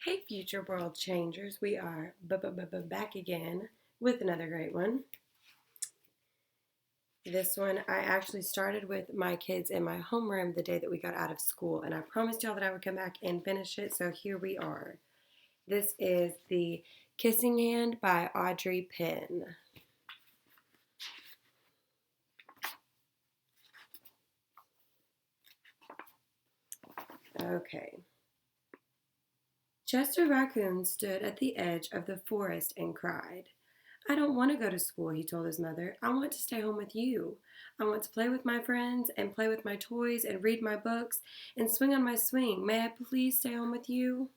Hey, future world changers. We are back again with another great one. This one I actually started with my kids in my homeroom the day that we got out of school, and I promised y'all that I would come back and finish it, so here we are. This is The Kissing Hand by Audrey Penn. Okay. Chester Raccoon stood at the edge of the forest and cried. I don't want to go to school, he told his mother. I want to stay home with you. I want to play with my friends and play with my toys and read my books and swing on my swing. May I please stay home with you?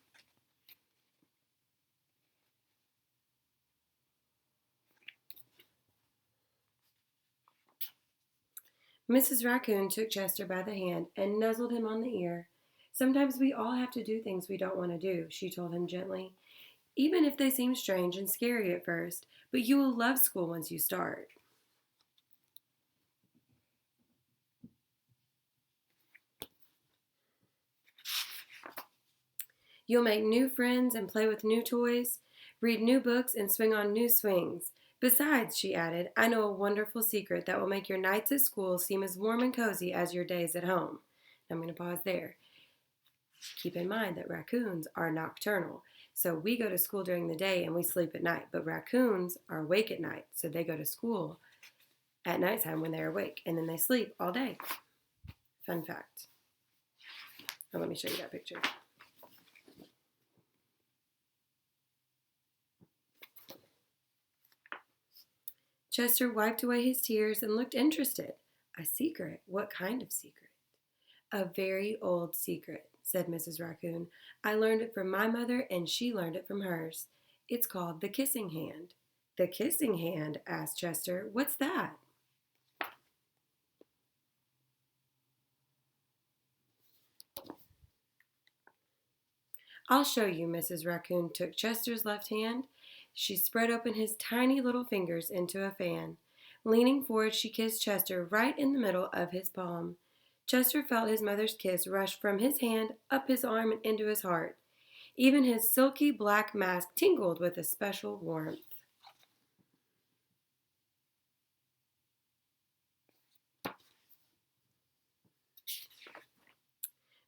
Mrs. Raccoon took Chester by the hand and nuzzled him on the ear. Sometimes we all have to do things we don't want to do, she told him gently, even if they seem strange and scary at first, but you will love school once you start. You'll make new friends and play with new toys, read new books, and swing on new swings. Besides, she added, I know a wonderful secret that will make your nights at school seem as warm and cozy as your days at home. I'm going to pause there. Keep in mind that raccoons are nocturnal. So we go to school during the day and we sleep at night. But raccoons are awake at night. So they go to school at nighttime when they're awake. And then they sleep all day. Fun fact. Oh, let me show you that picture. Chester wiped away his tears and looked interested. A secret? What kind of secret? A very old secret, said Mrs. Raccoon. I learned it from my mother and she learned it from hers. It's called the kissing hand. The kissing hand? Asked Chester. What's that? I'll show you. Mrs. Raccoon took Chester's left hand. She spread open his tiny little fingers into a fan. Leaning forward, she kissed Chester right in the middle of his palm. Chester felt his mother's kiss rush from his hand up his arm and into his heart. Even his silky black mask tingled with a special warmth.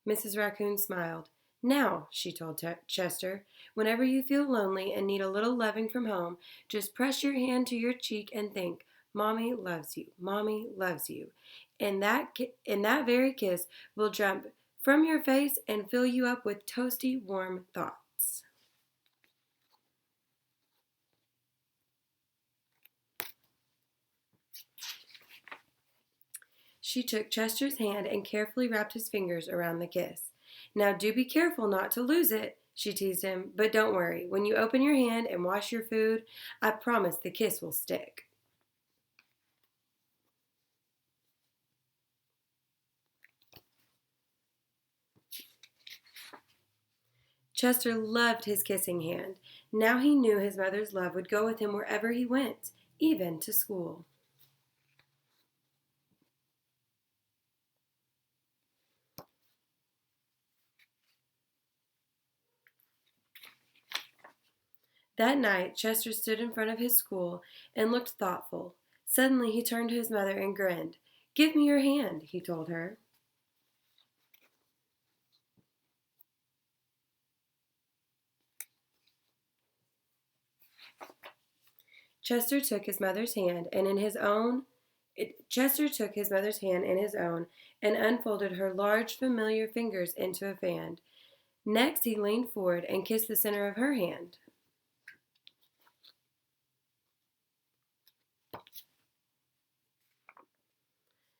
Mrs. Raccoon smiled. Now, she told Chester, whenever you feel lonely and need a little loving from home, just press your hand to your cheek and think, Mommy loves you. Mommy loves you. And that very kiss will jump from your face and fill you up with toasty, warm thoughts. She took Chester's hand and carefully wrapped his fingers around the kiss. Now do be careful not to lose it, she teased him, but don't worry. When you open your hand and wash your food, I promise the kiss will stick. Chester loved his kissing hand. Now he knew his mother's love would go with him wherever he went, even to school. That night, Chester stood in front of his school and looked thoughtful. Suddenly, he turned to his mother and grinned. Give me your hand, he told her. Chester took his mother's hand and in his own Chester took his mother's hand in his own and unfolded her large familiar fingers into a fan. Next he leaned forward and kissed the center of her hand.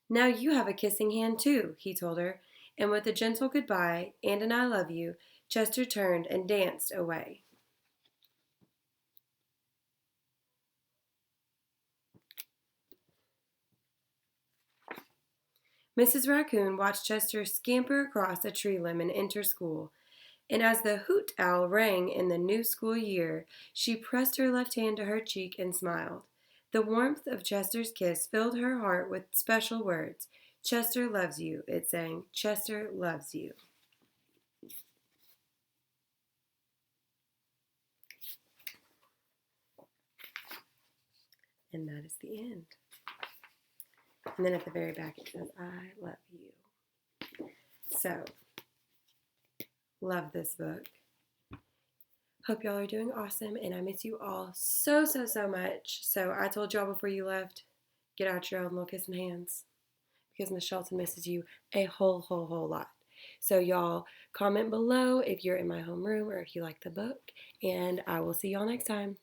Now you have a kissing hand too, he told her, and with a gentle goodbye and an I love you, Chester turned and danced away. Mrs. Raccoon watched Chester scamper across a tree limb and enter school, and as the hoot owl rang in the new school year, she pressed her left hand to her cheek and smiled. The warmth of Chester's kiss filled her heart with special words. Chester loves you, it sang. Chester loves you. And that is the end. And then at the very back it says, I love you. So, love this book. Hope y'all are doing awesome, and I miss you all so, so, so much. So I told y'all before you left, get out your own little kissing hands, because Miss Shelton misses you a whole lot. So y'all comment below if you're in my homeroom or if you like the book, and I will see y'all next time.